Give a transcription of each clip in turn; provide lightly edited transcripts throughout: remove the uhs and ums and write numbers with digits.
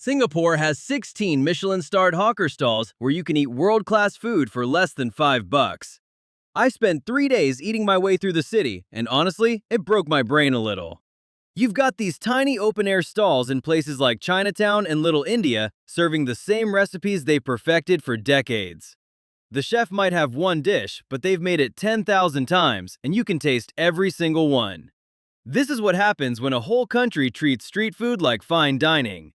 Singapore has 16 Michelin-starred hawker stalls where you can eat world-class food for less than $5. I spent 3 days eating my way through the city, and honestly, it broke my brain a little. You've got these tiny open-air stalls in places like Chinatown and Little India serving the same recipes they perfected for decades. The chef might have one dish, but they've made it 10,000 times, and you can taste every single one. This is what happens when a whole country treats street food like fine dining.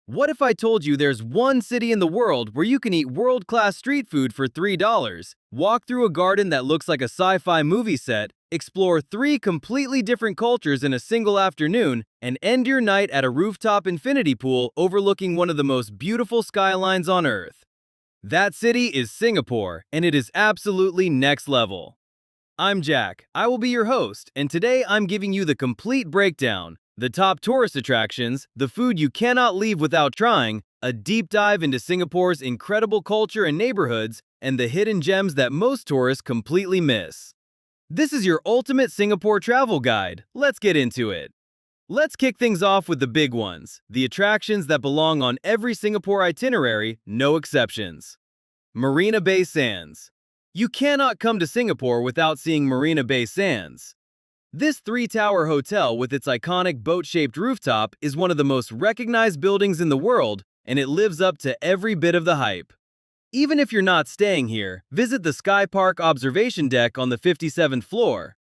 What if I told you there's one city in the world where you can eat world-class street food for $3, walk through a garden that looks like a sci-fi movie set, explore 3 completely different cultures in a single afternoon, and end your night at a rooftop infinity pool overlooking one of the most beautiful skylines on Earth? That city is Singapore, and it is absolutely next level. I'm Jack, I will be your host, and today I'm giving you the complete breakdown, the top tourist attractions, the food you cannot leave without trying, a deep dive into Singapore's incredible culture and neighborhoods, and the hidden gems that most tourists completely miss. This is your ultimate Singapore travel guide. Let's get into it. Let's kick things off with the big ones, the attractions that belong on every Singapore itinerary, no exceptions. Marina Bay Sands. You cannot come to Singapore without seeing Marina Bay Sands. This 3-tower hotel with its iconic boat-shaped rooftop is one of the most recognized buildings in the world, and it lives up to every bit of the hype. Even if you're not staying here, visit the Sky Park observation deck on the 57th floor.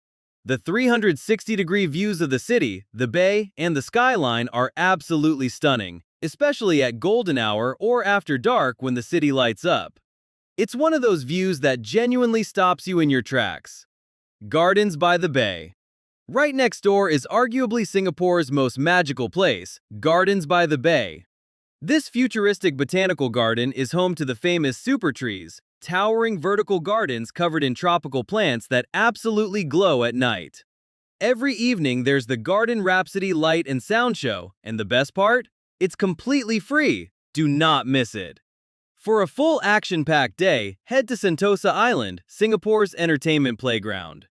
The 360-degree views of the city, the bay, and the skyline are absolutely stunning, especially at golden hour or after dark when the city lights up. It's one of those views that genuinely stops you in your tracks. Gardens by the Bay. Right next door is arguably Singapore's most magical place, Gardens by the Bay. This futuristic botanical garden is home to the famous super trees, towering vertical gardens covered in tropical plants that absolutely glow at night. Every evening there's the Garden Rhapsody light and sound show, and the best part? It's completely free. Do not miss it. For a full action-packed day, head to Sentosa Island, Singapore's entertainment playground.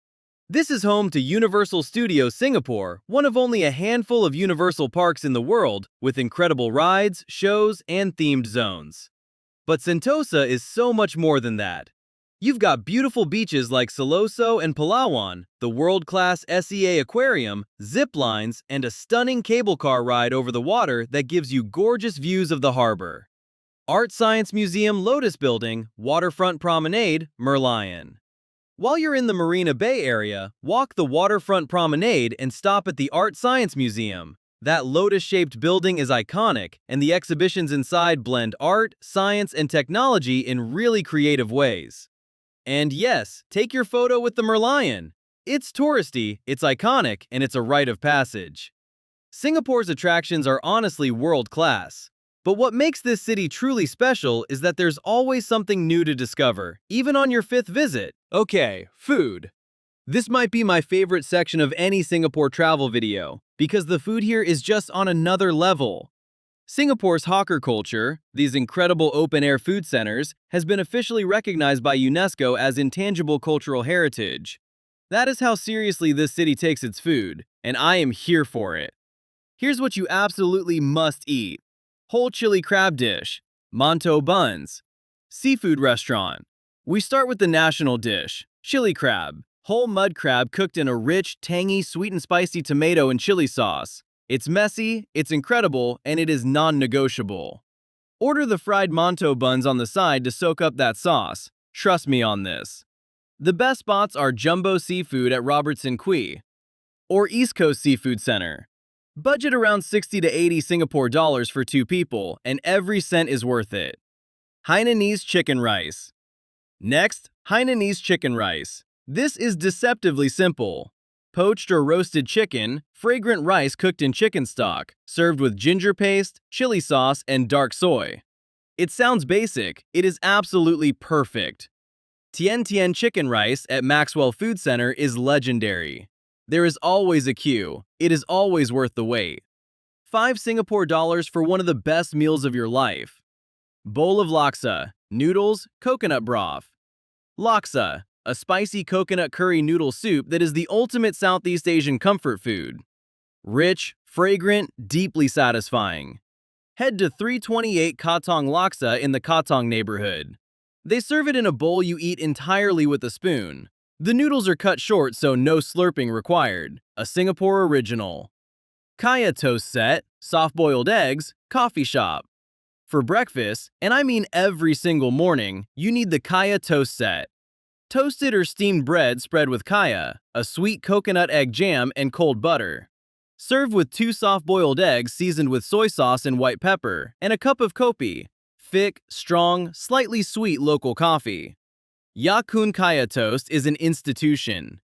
This is home to Universal Studios Singapore, one of only a handful of Universal parks in the world, with incredible rides, shows, and themed zones. But Sentosa is so much more than that. You've got beautiful beaches like Siloso and Palawan, the world-class SEA aquarium, zip lines, and a stunning cable car ride over the water that gives you gorgeous views of the harbor. Art Science Museum Lotus Building, Waterfront Promenade, Merlion. While you're in the Marina Bay area, walk the Waterfront Promenade and stop at the Art Science Museum. That lotus-shaped building is iconic, and the exhibitions inside blend art, science, and technology in really creative ways. And yes, take your photo with the Merlion. It's touristy, it's iconic, and it's a rite of passage. Singapore's attractions are honestly world-class. But what makes this city truly special is that there's always something new to discover, even on your 5th visit. Okay, food. This might be my favorite section of any Singapore travel video, because the food here is just on another level. Singapore's hawker culture, these incredible open-air food centers, has been officially recognized by UNESCO as intangible cultural heritage. That is how seriously this city takes its food, and I am here for it. Here's what you absolutely must eat. Whole chili crab dish, mantou buns, seafood restaurant. We start with the national dish, chili crab, whole mud crab cooked in a rich, tangy, sweet and spicy tomato and chili sauce. It's messy, it's incredible, and it is non-negotiable. Order the fried mantou buns on the side to soak up that sauce. Trust me on this. The best spots are Jumbo Seafood at Robertson Quay or East Coast Seafood Center. Budget around 60 to 80 Singapore dollars for 2 people, and every cent is worth it. Hainanese chicken rice. Next, Hainanese chicken rice. This is deceptively simple. Poached or roasted chicken, fragrant rice cooked in chicken stock, served with ginger paste, chili sauce, and dark soy. It sounds basic, it is absolutely perfect. Tien Tien chicken rice at Maxwell Food Center is legendary. There is always a queue. It is always worth the wait. 5 Singapore dollars for one of the best meals of your life. Bowl of laksa, noodles, coconut broth. Laksa, a spicy coconut curry noodle soup that is the ultimate Southeast Asian comfort food. Rich, fragrant, deeply satisfying. Head to 328 Katong Laksa in the Katong neighborhood. They serve it in a bowl you eat entirely with a spoon. The noodles are cut short so no slurping required. A Singapore original. Kaya toast set, soft-boiled eggs, coffee shop. For breakfast, and I mean every single morning, you need the Kaya toast set. Toasted or steamed bread spread with kaya, a sweet coconut egg jam, and cold butter. Serve with 2 soft-boiled eggs seasoned with soy sauce and white pepper, and a cup of kopi, thick, strong, slightly sweet local coffee. Ya Kun Kaya toast is an institution.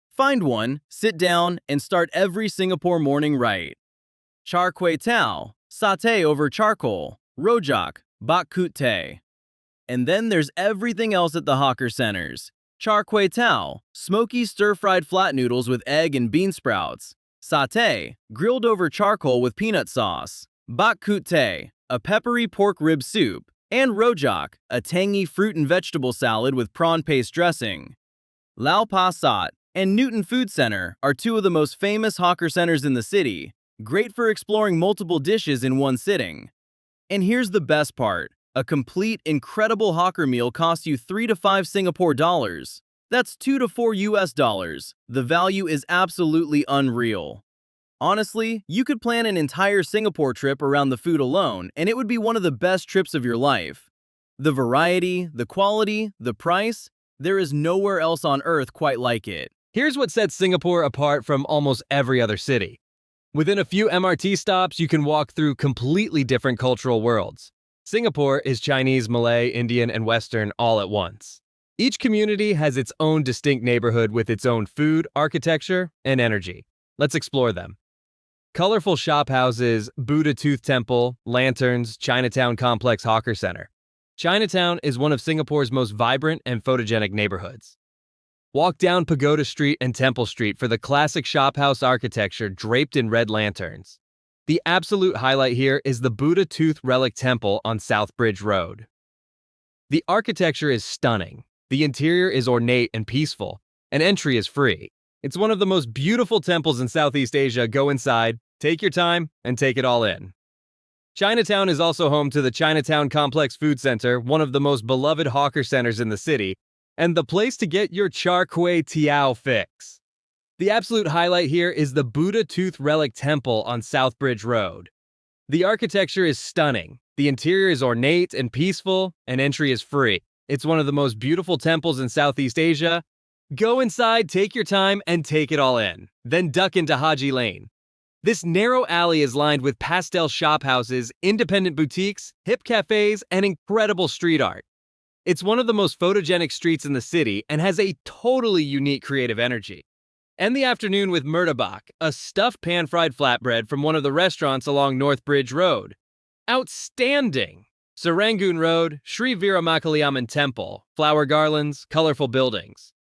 Find one, sit down, and start every Singapore morning right. Char Kway Tao, satay over charcoal, rojak, bak kut teh. And then there's everything else at the hawker centers. Char Kway Tao, smoky stir-fried flat noodles with egg and bean sprouts. Satay, grilled over charcoal with peanut sauce. Bak kut teh, a peppery pork rib soup. And rojak, a tangy fruit and vegetable salad with prawn paste dressing. Lau Pa Sat and Newton Food Center are 2 of the most famous hawker centers in the city, great for exploring multiple dishes in one sitting. And here's the best part. A complete, incredible hawker meal costs you 3 to 5 Singapore dollars. That's 2 to 4 US dollars. The value is absolutely unreal. Honestly, you could plan an entire Singapore trip around the food alone, and it would be one of the best trips of your life. The variety, the quality, the price, there is nowhere else on earth quite like it. Here's what sets Singapore apart from almost every other city. Within a few MRT stops, you can walk through completely different cultural worlds. Singapore is Chinese, Malay, Indian, and Western all at once. Each community has its own distinct neighborhood with its own food, architecture, and energy. Let's explore them. Colorful shophouses, Buddha Tooth Temple, lanterns, Chinatown Complex Hawker Center. Chinatown is one of Singapore's most vibrant and photogenic neighborhoods. Walk down Pagoda Street and Temple Street for the classic shophouse architecture draped in red lanterns. The absolute highlight here is the Buddha Tooth Relic Temple on South Bridge Road. The architecture is stunning. The interior is ornate and peaceful, and entry is free. It's one of the most beautiful temples in Southeast Asia. Go inside, take your time, and take it all in. Chinatown is also home to the Chinatown Complex Food Center, one of the most beloved hawker centers in the city, and the place to get your Char Kway Teow fix. The absolute highlight here is the Buddha Tooth Relic Temple on South Bridge Road. The architecture is stunning. The interior is ornate and peaceful, and entry is free. It's one of the most beautiful temples in Southeast Asia. Go inside, take your time, and take it all in. Then duck into Haji Lane. This narrow alley is lined with pastel shophouses, independent boutiques, hip cafes, and incredible street art. It's one of the most photogenic streets in the city and has a totally unique creative energy. End the afternoon with murtabak, a stuffed pan-fried flatbread from one of the restaurants along North Bridge Road. Outstanding! Serangoon Road, Sri Veeramakaliamman Temple, flower garlands, colorful buildings.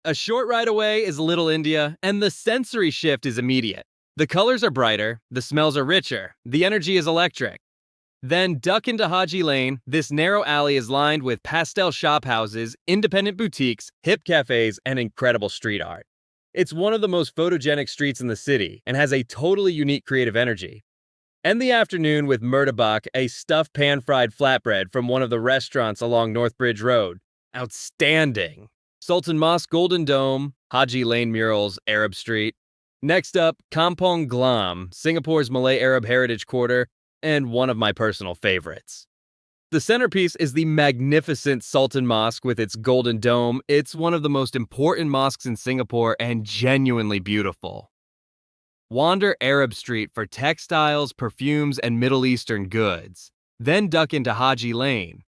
A short ride away is Little India, and the sensory shift is immediate. The colors are brighter, the smells are richer, the energy is electric. Then duck into Haji Lane. This narrow alley is lined with pastel shophouses, independent boutiques, hip cafes, and incredible street art. It's one of the most photogenic streets in the city and has a totally unique creative energy. End the afternoon with murtabak, a stuffed pan-fried flatbread from one of the restaurants along North Bridge Road. Outstanding! Sultan Mosque Golden Dome, Haji Lane murals, Arab Street. Next up, Kampong Glam, Singapore's Malay Arab Heritage Quarter, and one of my personal favorites. The centerpiece is the magnificent Sultan Mosque with its golden dome. It's one of the most important mosques in Singapore and genuinely beautiful. Wander Arab Street for textiles, perfumes, and Middle Eastern goods. Then duck into Haji Lane.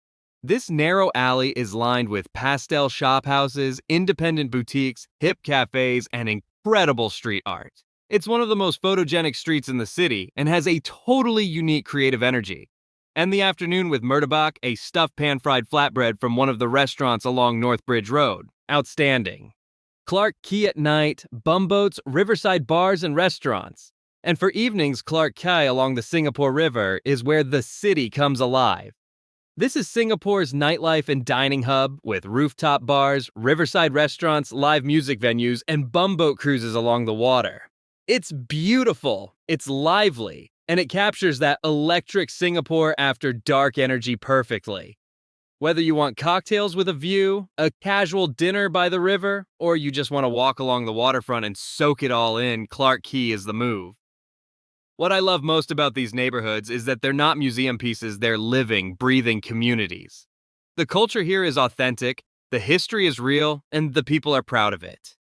This narrow alley is lined with pastel shophouses, independent boutiques, hip cafes, and incredible street art. It's one of the most photogenic streets in the city and has a totally unique creative energy. End the afternoon with murtabak, a stuffed pan-fried flatbread from one of the restaurants along North Bridge Road. Outstanding. Clarke Quay at night, bumboats, riverside bars, and restaurants. And for evenings, Clarke Quay along the Singapore River is where the city comes alive. This is Singapore's nightlife and dining hub with rooftop bars, riverside restaurants, live music venues, and bumboat cruises along the water. It's beautiful, it's lively, and it captures that electric Singapore after dark energy perfectly. Whether you want cocktails with a view, a casual dinner by the river, or you just want to walk along the waterfront and soak it all in, Clarke Quay is the move. What I love most about these neighborhoods is that they're not museum pieces, they're living, breathing communities. The culture here is authentic, the history is real, and the people are proud of it.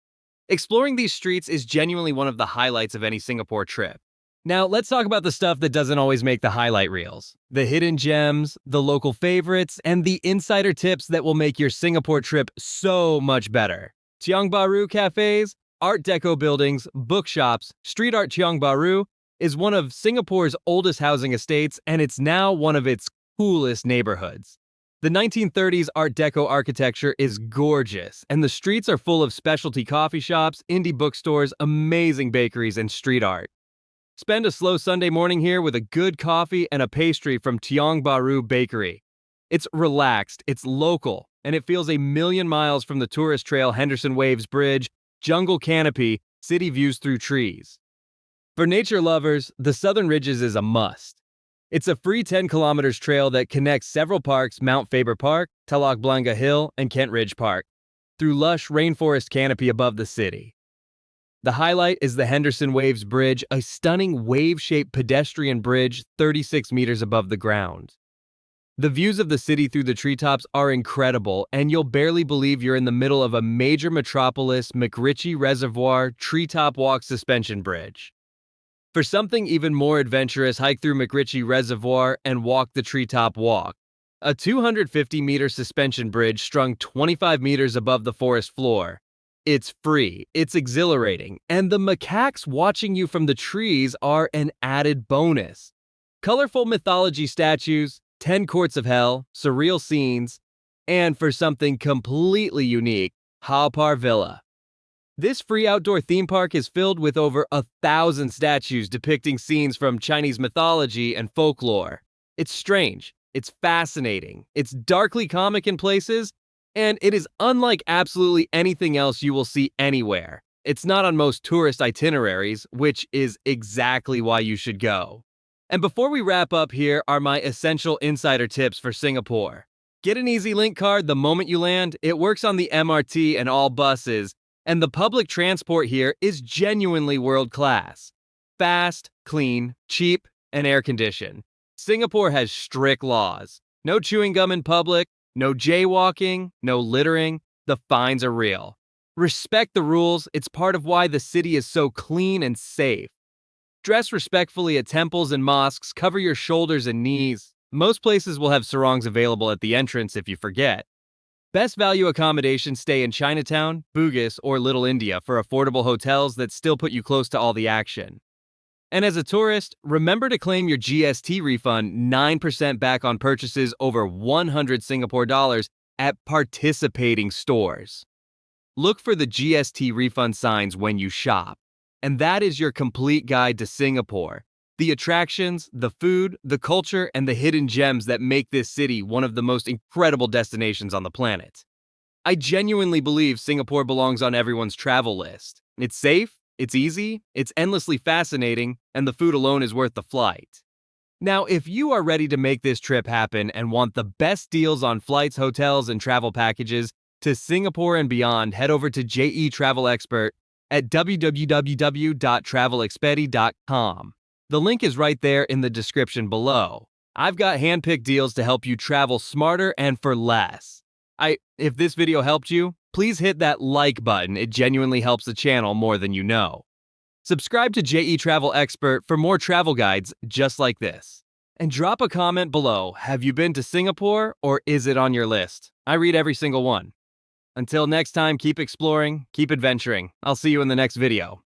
Exploring these streets is genuinely one of the highlights of any Singapore trip. Now, let's talk about the stuff that doesn't always make the highlight reels. The hidden gems, the local favorites, and the insider tips that will make your Singapore trip so much better. Tiong Bahru cafes, Art Deco buildings, bookshops, Street Art Tiong Bahru is one of Singapore's oldest housing estates, and it's now one of its coolest neighborhoods. The 1930s Art Deco architecture is gorgeous, and the streets are full of specialty coffee shops, indie bookstores, amazing bakeries, and street art. Spend a slow Sunday morning here with a good coffee and a pastry from Tiong Bahru Bakery. It's relaxed, it's local, and it feels a million miles from the tourist trail Henderson Waves Bridge, jungle canopy, city views through trees. For nature lovers, the Southern Ridges is a must. It's a free 10 kilometers trail that connects several parks, Mount Faber Park, Telok Blangah Hill, and Kent Ridge Park, through lush rainforest canopy above the city. The highlight is the Henderson Waves Bridge, a stunning wave-shaped pedestrian bridge 36 meters above the ground. The views of the city through the treetops are incredible, and you'll barely believe you're in the middle of a major metropolis McRitchie Reservoir treetop walk suspension bridge. For something even more adventurous, hike through McRitchie Reservoir and walk the treetop walk, a 250-meter suspension bridge strung 25 meters above the forest floor. It's free, it's exhilarating, and the macaques watching you from the trees are an added bonus. Colorful mythology statues, 10 courts of hell, surreal scenes, and for something completely unique, Haopar Villa. This free outdoor theme park is filled with over 1,000 statues depicting scenes from Chinese mythology and folklore. It's strange, it's fascinating, it's darkly comic in places, and it is unlike absolutely anything else you will see anywhere. It's not on most tourist itineraries, which is exactly why you should go. And before we wrap up, here are my essential insider tips for Singapore. Get an Easy Link card the moment you land. It works on the MRT and all buses, and the public transport here is genuinely world-class. Fast, clean, cheap, and air-conditioned. Singapore has strict laws. No chewing gum in public, no jaywalking, no littering. The fines are real. Respect the rules. It's part of why the city is so clean and safe. Dress respectfully at temples and mosques. Cover your shoulders and knees. Most places will have sarongs available at the entrance if you forget. Best value accommodation stay in Chinatown, Bugis, or Little India for affordable hotels that still put you close to all the action. And as a tourist, remember to claim your GST refund 9% back on purchases over 100 Singapore dollars at participating stores. Look for the GST refund signs when you shop. And that is your complete guide to Singapore. The attractions, the food, the culture, and the hidden gems that make this city one of the most incredible destinations on the planet. I genuinely believe Singapore belongs on everyone's travel list. It's safe, it's easy, it's endlessly fascinating, and the food alone is worth the flight. Now, if you are ready to make this trip happen and want the best deals on flights, hotels, and travel packages to Singapore and beyond, head over to JE Travel Expert at www.travelexpedi.com. The link is right there in the description below. I've got hand-picked deals to help you travel smarter and for less. If this video helped you, please hit that like button. It genuinely helps the channel more than you know. Subscribe to JE Travel Expert for more travel guides just like this. And drop a comment below. Have you been to Singapore, or is it on your list? I read every single one. Until next time, keep exploring, keep adventuring. I'll see you in the next video.